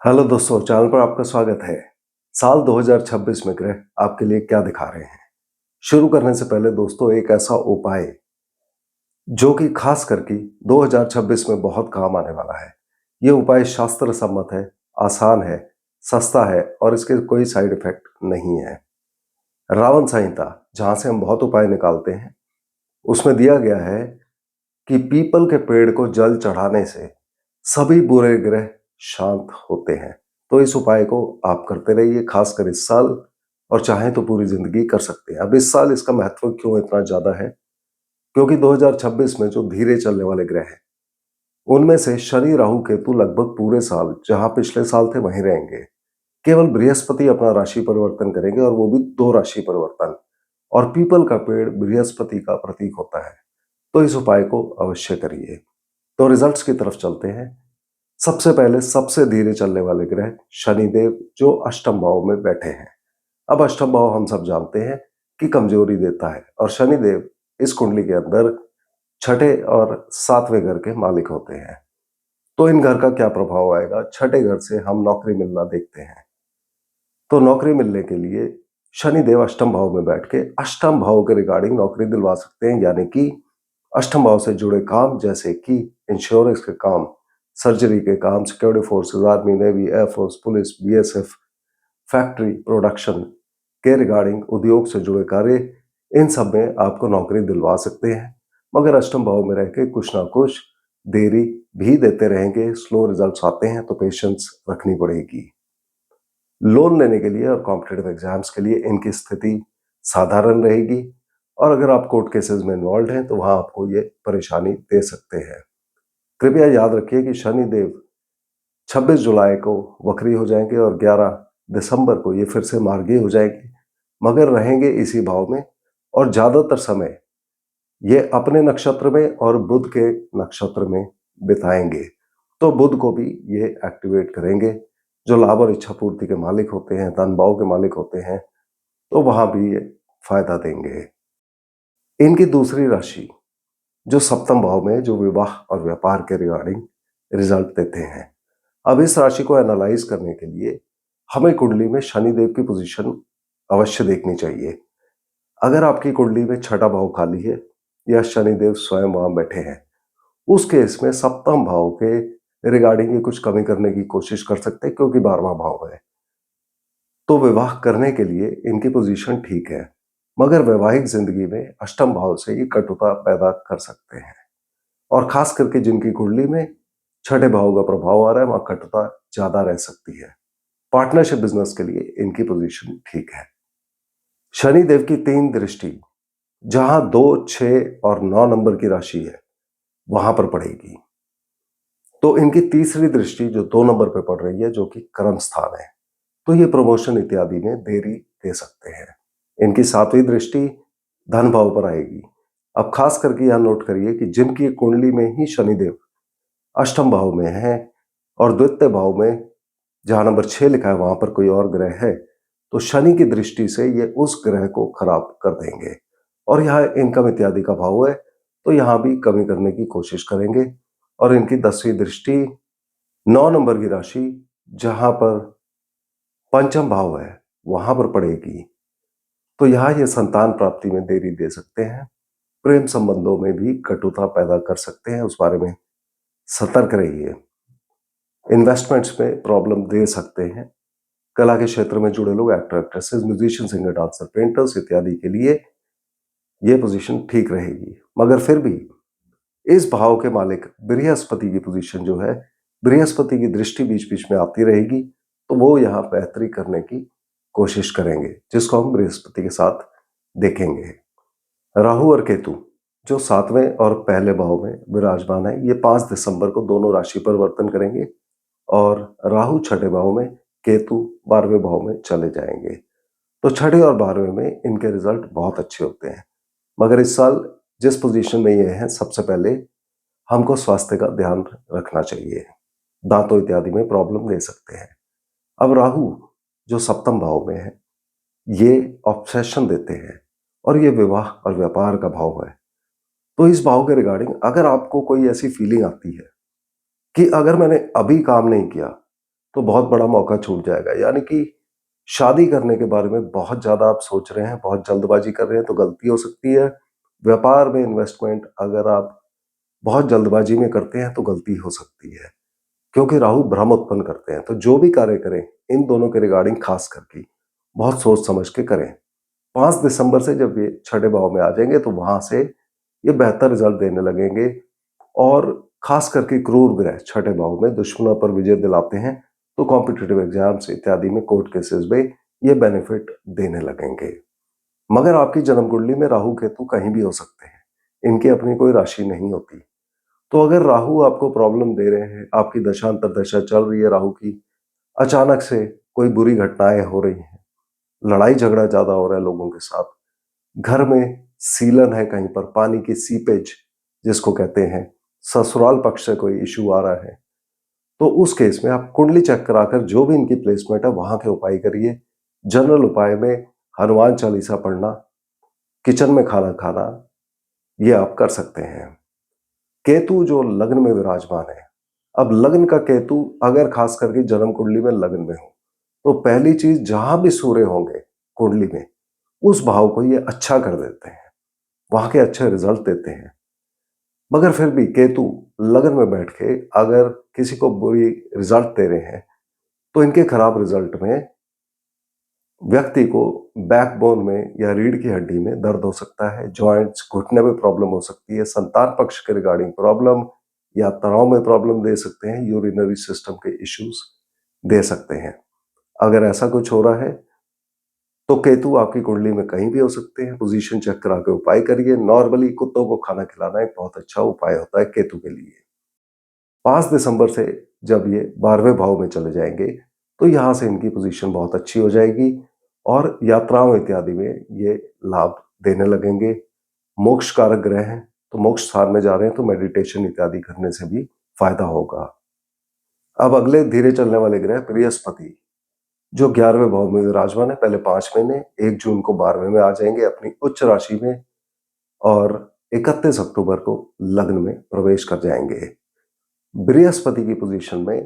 Hello दोस्तों, channel पर आपका स्वागत है। साल 2026 में ग्रह आपके लिए क्या दिखा रहे हैं? शुरू करने से पहले दोस्तों एक ऐसा उपाय जो कि खास करके 2026 में बहुत काम आने वाला है। ये उपाय शास्त्र सम्मत है, आसान है, सस्ता है और इसके कोई साइड इफेक्ट नहीं है। रावण संहिता, जहां से हम बहुत उपाय निकालते हैं, उसमें दिया गया है कि पीपल के पेड़ को जल चढ़ाने से सभी बुरे ग्रह शांत होते हैं। तो इस उपाय को आप करते रहिए, खासकर इस साल, और चाहें तो पूरी जिंदगी कर सकते हैं। अब इस साल इसका महत्व क्यों इतना ज्यादा है? क्योंकि 2026 में जो धीरे चलने वाले ग्रह हैं, उनमें से शनि, राहु, केतु लगभग पूरे साल, जहां पिछले साल थे वहीं रहेंगे। केवल बृहस्पति अपना राशि परिवर्तन करेंगे, और वो भी 2 राशि परिवर्तन। और पीपल का पेड़ बृहस्पति का प्रतीक होता है। तो इस उपाय को अवश्य करिए। तो रिजल्ट्स की तरफ चलते हैं। सबसे पहले सबसे धीरे चलने वाले ग्रह शनिदेव, जो अष्टम भाव में बैठे हैं। अब अष्टम भाव हम सब जानते हैं कि कमजोरी देता है, और शनिदेव इस कुंडली के अंदर छठे और सातवें घर के मालिक होते हैं। तो इन घर का क्या प्रभाव आएगा? छठे घर से हम नौकरी मिलना देखते हैं। तो नौकरी मिलने के लिए शनिदेव अष्टम भाव में बैठ के अष्टम भाव के रिगार्डिंग नौकरी दिलवा सकते हैं, यानी कि अष्टम भाव से जुड़े काम, जैसे कि इंश्योरेंस के काम, सर्जरी के काम, security forces, army, navy, air force, police, BSF, factory, production के रिगार्डिंग उद्योग से जुड़े कार्य, इन सब में आपको नौकरी दिलवा सकते हैं। मगर अष्टम भाव में रह के कुछ ना कुछ देरी भी देते रहेंगे, स्लो रिजल्ट्स आते हैं, तो पेशेंस रखनी पड़ेगी। लोन लेने के लिए और कॉम्पिटेटिव एग्जाम्स के लिए इनकी स्थिति साधारण रहेगी, और अगर आप कोर्ट केसेस में इन्वॉल्व हैं तो वहां आपको ये परेशानी दे सकते हैं। कृपया याद रखिए कि शनिदेव 26 जुलाई को वक्री हो जाएंगे और 11 दिसंबर को ये फिर से मार्गी हो जाएंगे, मगर रहेंगे इसी भाव में, और ज्यादातर समय ये अपने नक्षत्र में और बुध के नक्षत्र में बिताएंगे। तो बुध को भी ये एक्टिवेट करेंगे, जो लाभ और इच्छा पूर्ति के मालिक होते हैं, धन भाव के मालिक होते हैं, तो वहां भी ये फायदा देंगे। इनकी दूसरी राशि जो सप्तम भाव में, जो विवाह और व्यापार के रिगार्डिंग रिजल्ट देते हैं। अब इस राशि को एनालाइज करने के लिए हमें कुंडली में शनिदेव की पोजीशन अवश्य देखनी चाहिए। अगर आपकी कुंडली में छठा भाव खाली है या शनिदेव स्वयं वहां बैठे हैं, उस केस में सप्तम भाव के रिगार्डिंग ये कुछ कमी करने की कोशिश कर सकते हैं, क्योंकि 12वां भाव है। तो विवाह करने के लिए इनकी पोजीशन ठीक है, मगर वैवाहिक जिंदगी में अष्टम भाव से ये कटुता पैदा कर सकते हैं। और खास करके जिनकी कुंडली में छठे भाव का प्रभाव आ रहा है, वहां कटुता ज्यादा रह सकती है। पार्टनरशिप बिजनेस के लिए इनकी पोजीशन ठीक है। शनिदेव की 3 दृष्टि जहां 2, 6 और 9 नंबर की राशि है, वहां पर पड़ेगी। तो इनकी तीसरी दृष्टि जो 2 नंबर पे पड़ रही है, जो कि कर्म स्थान है, तो ये प्रमोशन इत्यादि में देरी दे सकते हैं। इनकी 7वीं दृष्टि धन भाव पर आएगी। अब खास करके यहां नोट करिए कि जिनकी कुंडली में ही शनिदेव अष्टम भाव में है, और द्वितीय भाव में जहां नंबर 6 लिखा है वहां पर कोई और ग्रह है, तो शनि की दृष्टि से ये उस ग्रह को खराब कर देंगे। और यहाँ इनकम इत्यादि का भाव है, तो यहां भी कमी करने की कोशिश करेंगे। और इनकी 10वीं दृष्टि 9 नंबर की राशि जहां पर पंचम भाव है, वहां पर पड़ेगी। तो यहाँ ये संतान प्राप्ति में देरी दे सकते हैं। प्रेम संबंधों में भी कटुता पैदा कर सकते हैं, उस बारे में सतर्क रहिए। इन्वेस्टमेंट्स में प्रॉब्लम दे सकते हैं। कला के क्षेत्र में जुड़े लोग, actor, actresses, musician, singer, dancer, painters इत्यादि के लिए ये पोजीशन ठीक रहेगी। मगर फिर भी इस भाव के मालिक बृहस्पति की पोजीशन जो है, बृहस्पति की दृष्टि बीच बीच में आती रहेगी, तो वो यहाँ बेहतरी करने की कोशिश करेंगे, जिसको हम बृहस्पति के साथ देखेंगे। राहु और केतु जो 7वें और पहले भाव में विराजमान है, ये 5 दिसंबर को दोनों राशि परिवर्तन करेंगे, और राहु छठे भाव में, केतु 12वें भाव में चले जाएंगे। तो छठे और 12वें में इनके रिजल्ट बहुत अच्छे होते हैं। मगर इस साल जिस पोजीशन में ये हैं, सबसे पहले हमको स्वास्थ्य का ध्यान रखना चाहिए। दांतों इत्यादि में प्रॉब्लम दे सकते हैं। अब राहु जो सप्तम भाव में है, ये ऑब्सेशन देते हैं, और ये विवाह और व्यापार का भाव है। तो इस भाव के रिगार्डिंग अगर आपको कोई ऐसी फीलिंग आती है कि अगर मैंने अभी काम नहीं किया तो बहुत बड़ा मौका छूट जाएगा। यानी कि शादी करने के बारे में बहुत ज़्यादा आप सोच रहे हैं, बहुत जल्दबाजी कर रहे हैं तो गलती हो सकती है। व्यापार में इन्वेस्टमेंट अगर आप बहुत जल्दबाजी में करते हैं तो गलती हो सकती है, क्योंकि राहु भ्रम उत्पन्न करते हैं। तो जो भी कार्य करें, इन दोनों के रिगार्डिंग खास करके बहुत सोच समझ के करें। 5 दिसंबर से जब ये छठे भाव में आ जाएंगे तो वहां से ये बेहतर रिजल्ट देने लगेंगे। और खास करके क्रूर ग्रह छठे भाव में दुश्मनों पर विजय दिलाते हैं, तो कॉम्पिटिटिव एग्जाम्स इत्यादि में, कोर्ट केसेस में ये बेनिफिट देने लगेंगे। मगर आपकी जन्म कुंडली में राहु केतु कहीं भी हो सकते हैं, इनकी अपनी कोई राशि नहीं होती। तो अगर राहु आपको प्रॉब्लम दे रहे हैं, आपकी दशा अंतर्दशा चल रही है राहु की, अचानक से कोई बुरी घटनाएं हो रही हैं, लड़ाई झगड़ा ज्यादा हो रहा है लोगों के साथ, घर में सीलन है, कहीं पर पानी की सीपेज जिसको कहते हैं, ससुराल पक्ष से कोई इशू आ रहा है, तो उस केस में आप कुंडली चेक कराकर जो भी इनकी प्लेसमेंट है वहां के उपाय करिए। जनरल उपाय में हनुमान चालीसा पढ़ना, किचन में खाना खाना, ये आप कर सकते हैं। केतु जो लग्न में विराजमान है, अब लग्न का केतु अगर खास करके जन्म कुंडली में लग्न में हो, तो पहली चीज जहां भी सूर्य होंगे कुंडली में, उस भाव को ये अच्छा कर देते हैं, वहां के अच्छे रिजल्ट देते हैं। मगर फिर भी केतु लगन में बैठ के अगर किसी को बुरी रिजल्ट दे रहे हैं, तो इनके खराब रिजल्ट में व्यक्ति को बैकबोन में या रीढ़ की हड्डी में दर्द हो सकता है, जॉइंट्स घुटने में प्रॉब्लम हो सकती है, संतान पक्ष के रिगार्डिंग प्रॉब्लम या तनाव में प्रॉब्लम दे सकते हैं, यूरिनरी सिस्टम के इश्यूज दे सकते हैं। अगर ऐसा कुछ हो रहा है तो केतु आपकी कुंडली में कहीं भी हो सकते हैं। पोजीशन चेक करा के उपाय करिए। नॉर्मली कुत्तों को खाना खिलाना एक बहुत अच्छा उपाय होता है केतु के लिए। 5 दिसंबर से जब ये 12वें भाव में चले जाएंगे तो यहां से इनकी पोजीशन बहुत अच्छी हो जाएगी और यात्राओं इत्यादि में ये लाभ देने लगेंगे। मोक्ष कारक ग्रह हैं, तो मोक्ष स्थान में जा रहे हैं तो मेडिटेशन इत्यादि करने से भी फायदा होगा। अब अगले धीरे चलने वाले ग्रह बृहस्पति, जो 11वें भाव में विराजमान है, पहले 5 महीने 1 जून को 12वें में आ जाएंगे अपनी उच्च राशि में और 31 अक्टूबर को लग्न में प्रवेश कर जाएंगे। बृहस्पति की पोजीशन में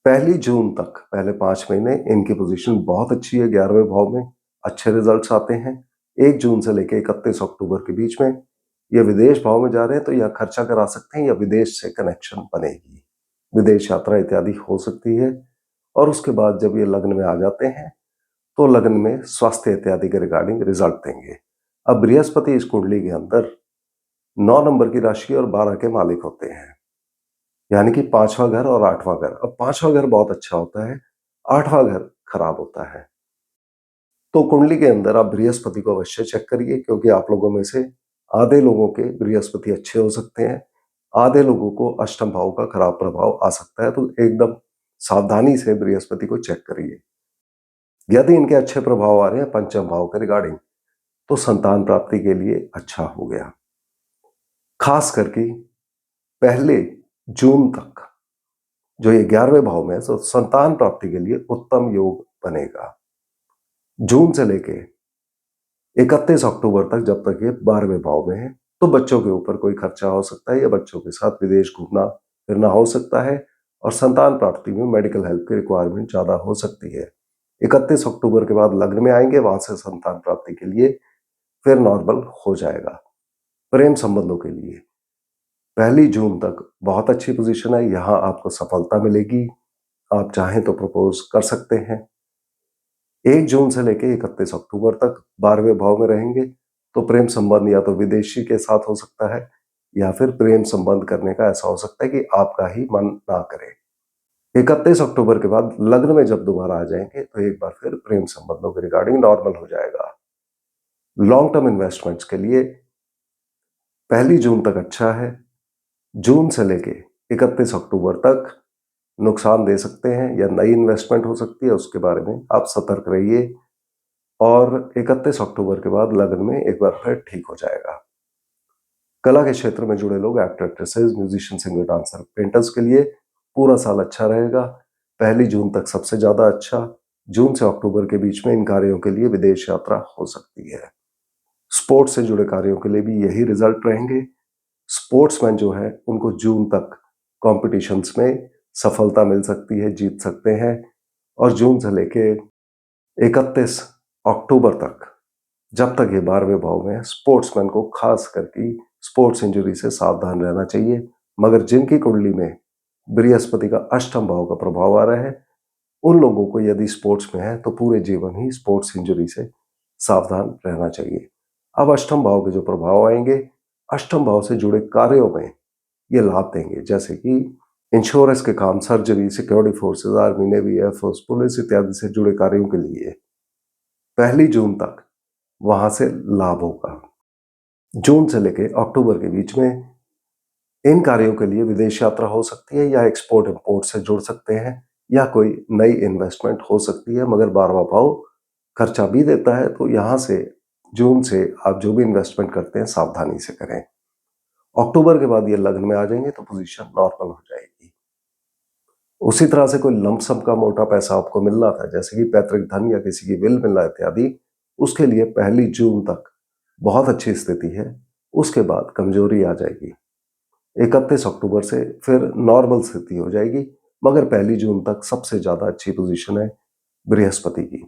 पहली जून तक, पहले 5 महीने इनकी पोजीशन बहुत अच्छी है, 11वें भाव में अच्छे रिजल्ट्स आते हैं। 1 जून से लेकर 31 अक्टूबर के बीच में ये विदेश भाव में जा रहे हैं, तो यह खर्चा करा सकते हैं या विदेश से कनेक्शन बनेगी, विदेश यात्रा इत्यादि हो सकती है। और उसके बाद जब ये लग्न में आ जाते हैं तो लग्न में स्वास्थ्य इत्यादि के रिगार्डिंग रिजल्ट देंगे। अब बृहस्पति इस कुंडली के अंदर 9 नंबर की राशि और 12 के मालिक होते हैं, यानी कि 5वां घर और 8वां घर। अब 5वां घर बहुत अच्छा होता है, 8वां घर खराब होता है। तो कुंडली के अंदर आप बृहस्पति को अवश्य चेक करिए, क्योंकि आप लोगों में से आधे लोगों के बृहस्पति अच्छे हो सकते हैं, आधे लोगों को अष्टम भाव का खराब प्रभाव आ सकता है। तो एकदम सावधानी से बृहस्पति को चेक करिए। यदि इनके अच्छे प्रभाव आ रहे हैं पंचम भाव के रिगार्डिंग, तो संतान प्राप्ति के लिए अच्छा हो गया। खास करके पहले जून तक जो ये 11वें भाव में है, तो संतान प्राप्ति के लिए उत्तम योग बनेगा। जून से लेके 31 अक्टूबर तक, जब तक ये 12वें भाव में है, तो बच्चों के ऊपर कोई खर्चा हो सकता है या बच्चों के साथ विदेश घूमना फिरना हो सकता है और संतान प्राप्ति में मेडिकल हेल्प की रिक्वायरमेंट ज्यादा हो सकती है। 31 अक्टूबर के बाद लग्न में आएंगे, वहां से संतान प्राप्ति के लिए फिर नॉर्मल हो जाएगा। प्रेम संबंधों के लिए पहली जून तक बहुत अच्छी पोजीशन है, यहां आपको सफलता मिलेगी। आप चाहें तो प्रपोज कर सकते हैं। 1 जून से लेकर 31 अक्टूबर तक 12वें भाव में रहेंगे, तो प्रेम संबंध या तो विदेशी के साथ हो सकता है या फिर प्रेम संबंध करने का ऐसा हो सकता है कि आपका ही मन ना करे। 31 अक्टूबर के बाद लग्न में जब दोबारा आ जाएंगे तो एक बार फिर प्रेम संबंधों के रिगार्डिंग नॉर्मल हो जाएगा। लॉन्ग टर्म इन्वेस्टमेंट्स के लिए पहली जून तक अच्छा है, जून से लेके 31 अक्टूबर तक नुकसान दे सकते हैं या नई इन्वेस्टमेंट हो सकती है, उसके बारे में आप सतर्क रहिए। और 31 अक्टूबर के बाद लग्न में एक बार फिर ठीक हो जाएगा। कला के क्षेत्र में जुड़े लोग, actor, actresses, musician, singer, dancer, painters के लिए पूरा साल अच्छा रहेगा। पहली जून तक सबसे ज्यादा अच्छा, जून से अक्टूबर के बीच में इन कार्यों के लिए विदेश यात्रा हो सकती है। स्पोर्ट्स से जुड़े कार्यों के लिए भी यही रिजल्ट रहेंगे। स्पोर्ट्समैन जो है उनको जून तक कॉम्पिटिशन्स में सफलता मिल सकती है, जीत सकते हैं। और जून से लेके 31 अक्टूबर तक, जब तक ये 12वें भाव में है, स्पोर्ट्समैन को खास करके स्पोर्ट्स इंजरी से सावधान रहना चाहिए। मगर जिनकी कुंडली में बृहस्पति का अष्टम भाव का प्रभाव आ रहा है, उन लोगों को यदि स्पोर्ट्स में है तो पूरे जीवन ही स्पोर्ट्स इंजरी से सावधान रहना चाहिए। अब अष्टम भाव के जो प्रभाव आएंगे, अष्टम भाव से जुड़े कार्यों में ये लाभ देंगे, जैसे कि इंश्योरेंस के काम, surgery, security forces, army, navy, air force, police इत्यादि से जुड़े कार्यों के लिए 1 जून तक वहां से लाभ होगा। जून से लेके अक्टूबर के बीच में इन कार्यों के लिए विदेश यात्रा हो सकती है, या एक्सपोर्ट इंपोर्ट से जुड़ सकते हैं, या कोई नई इन्वेस्टमेंट हो सकती है। मगर 12वां भाव खर्चा भी देता है, तो यहां से जून से आप जो भी इन्वेस्टमेंट करते हैं सावधानी से करें। अक्टूबर के बाद ये लग्न में आ जाएंगे तो पोजीशन नॉर्मल हो जाएगी। उसी तरह से कोई लमसम का मोटा पैसा आपको मिल रहा था, जैसे कि पैतृक धन या किसी की विल मिलना इत्यादि, उसके लिए 1 जून तक बहुत अच्छी स्थिति है। उसके बाद कमजोरी आ जाएगी। 31 अक्टूबर से फिर नॉर्मल स्थिति हो जाएगी, मगर 1 जून तक सबसे ज्यादा अच्छी पोजीशन है बृहस्पति की।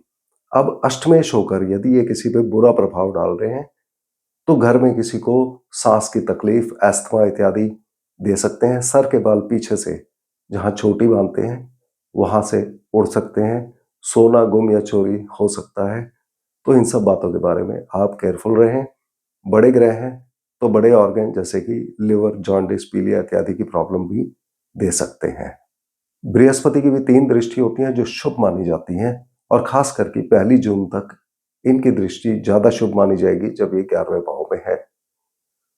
अब अष्टमेश होकर यदि ये किसी पे बुरा प्रभाव डाल रहे हैं, तो घर में किसी को सांस की तकलीफ, अस्थमा इत्यादि दे सकते हैं। सर के बाल पीछे से जहां चोटी बांधते हैं वहां से उड़ सकते हैं। सोना गुम या चोरी हो सकता है। तो इन सब बातों के बारे में आप केयरफुल रहें। बड़े ग्रह हैं तो बड़े ऑर्गन जैसे कि लिवर, जॉन्डिस, पीलिया इत्यादि की प्रॉब्लम भी दे सकते हैं। बृहस्पति की भी 3 दृष्टि होती हैं जो शुभ मानी जाती हैं, और खास करके 1 जून तक इनकी दृष्टि ज्यादा शुभ मानी जाएगी जब ये 11वें भाव में है।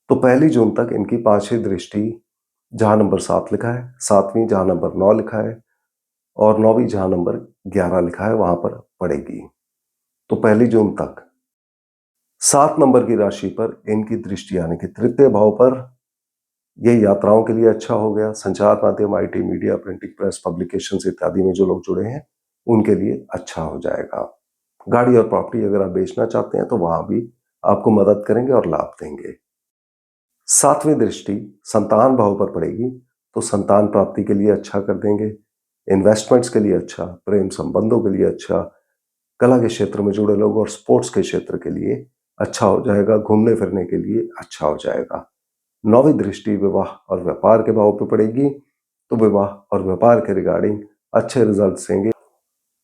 तो 1 जून तक इनकी 5वीं दृष्टि, जहां नंबर 7 लिखा है, 7वीं जहां नंबर 9 लिखा है, और 9वीं जहां नंबर 11 लिखा है वहां पर पड़ेगी। तो 1 जून तक 7 नंबर की राशि पर इनकी दृष्टि आने की, तृतीय भाव पर, ये यात्राओं के लिए अच्छा हो गया। संचार माध्यम, IT, media, printing press, publications इत्यादि में जो लोग जुड़े हैं उनके लिए अच्छा हो जाएगा। गाड़ी और प्रॉपर्टी अगर आप बेचना चाहते हैं तो वहां भी आपको मदद करेंगे और लाभ देंगे। 7वीं दृष्टि संतान भाव पर पड़ेगी, तो संतान प्राप्ति के लिए अच्छा कर देंगे, इन्वेस्टमेंट्स के लिए अच्छा, प्रेम संबंधों के लिए अच्छा, कला के क्षेत्र में जुड़े लोग और स्पोर्ट्स के क्षेत्र के लिए अच्छा हो जाएगा, घूमने फिरने के लिए अच्छा हो जाएगा। 9वीं दृष्टि विवाह और व्यापार के भाव पे पड़ेगी, तो विवाह और व्यापार के रिगार्डिंग अच्छे रिजल्ट्स देंगे।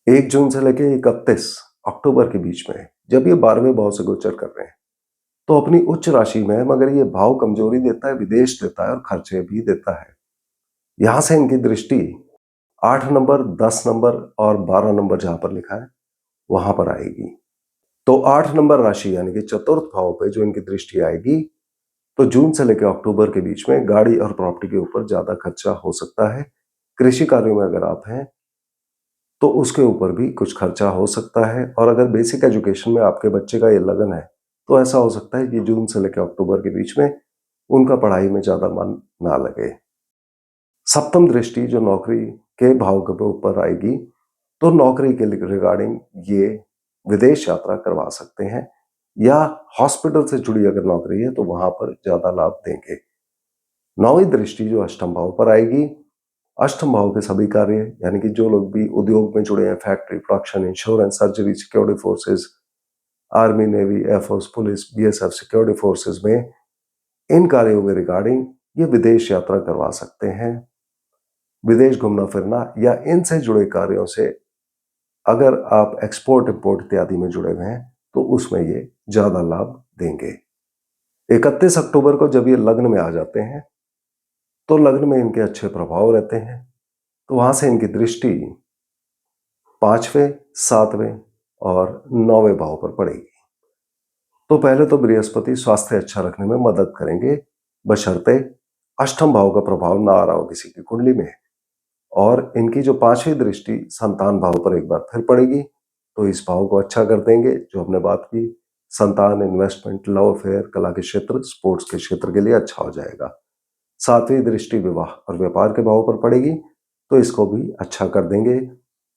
1 जून से लेकर 31 अक्टूबर के बीच में जब ये 12वें भाव से गोचर कर रहे हैं, तो अपनी उच्च राशि में है, मगर ये भाव कमजोरी देता है, विदेश देता है और खर्चे भी देता है। यहां से इनकी दृष्टि 8 नंबर, 10 नंबर और 12 नंबर जहां पर लिखा है वहां पर आएगी। तो 8 नंबर राशि यानी कि चतुर्थ भाव पे जो इनकी दृष्टि आएगी, तो जून से लेकर अक्टूबर के बीच में गाड़ी और प्रॉपर्टी के ऊपर ज्यादा खर्चा हो सकता है। कृषि कार्यों में अगर आप हैं तो उसके ऊपर भी कुछ खर्चा हो सकता है, और अगर बेसिक एजुकेशन में आपके बच्चे का ये लगन है तो ऐसा हो सकता है कि जून से लेकर अक्टूबर के बीच में उनका पढ़ाई में ज्यादा मन ना लगे। सप्तम दृष्टि जो नौकरी के भाव के ऊपर आएगी, तो नौकरी के रिगार्डिंग ये विदेश यात्रा करवा सकते हैं, या हॉस्पिटल से जुड़ी अगर नौकरी है तो वहां पर ज्यादा लाभ देंगे। 9वीं दृष्टि जो अष्टम भाव पर आएगी, अष्टम भाव के सभी कार्य यानी कि जो लोग भी उद्योग में जुड़े हैं, factory, production, insurance, surgery, security forces, army, navy, air force, police, BSF, security forces में इन कार्यों के रिगार्डिंग ये विदेश यात्रा करवा सकते हैं। विदेश घूमना फिरना या इनसे जुड़े कार्यों से अगर आप एक्सपोर्ट इंपोर्ट इत्यादि में जुड़े हुए हैं तो उसमें ये ज्यादा लाभ देंगे। 31 अक्टूबर को जब ये लग्न में आ जाते हैं तो लग्न में इनके अच्छे प्रभाव रहते हैं, तो वहां से इनकी दृष्टि 5वें, 7वें और 9वें भाव पर पड़ेगी। तो पहले तो बृहस्पति स्वास्थ्य अच्छा रखने में मदद करेंगे, बशर्ते अष्टम भाव का प्रभाव ना आ रहा हो किसी की कुंडली में। और इनकी जो 5वीं दृष्टि संतान भाव पर एक बार फिर पड़ेगी, तो इस भाव को अच्छा कर देंगे। जो हमने बात की, संतान, इन्वेस्टमेंट, लव अफेयर, कला के क्षेत्र, स्पोर्ट्स के क्षेत्र के लिए अच्छा हो जाएगा। 7वीं दृष्टि विवाह और व्यापार के भाव पर पड़ेगी, तो इसको भी अच्छा कर देंगे।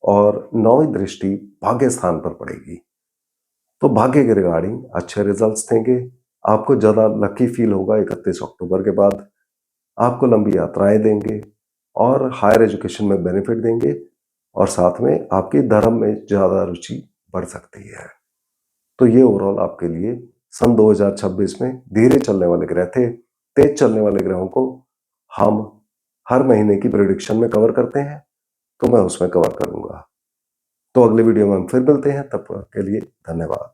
और 9वीं दृष्टि भाग्य स्थान पर पड़ेगी, तो भाग्य के रिगार्डिंग अच्छे रिजल्ट्स देंगे। आपको ज्यादा लकी फील होगा 31 अक्टूबर के बाद। आपको लंबी यात्राएं देंगे, और हायर एजुकेशन में बेनिफिट देंगे और साथ में आपकी धर्म में ज़्यादा रुचि बढ़ सकती है। तो ये ओवरऑल आपके लिए सन 2026 में धीरे चलने वाले ग्रह थे। तेज चलने वाले ग्रहों को हम हर महीने की प्रेडिक्शन में कवर करते हैं, तो मैं उसमें कवर करूँगा। तो अगले वीडियो में हम फिर मिलते हैं, तब तक के लिए धन्यवाद।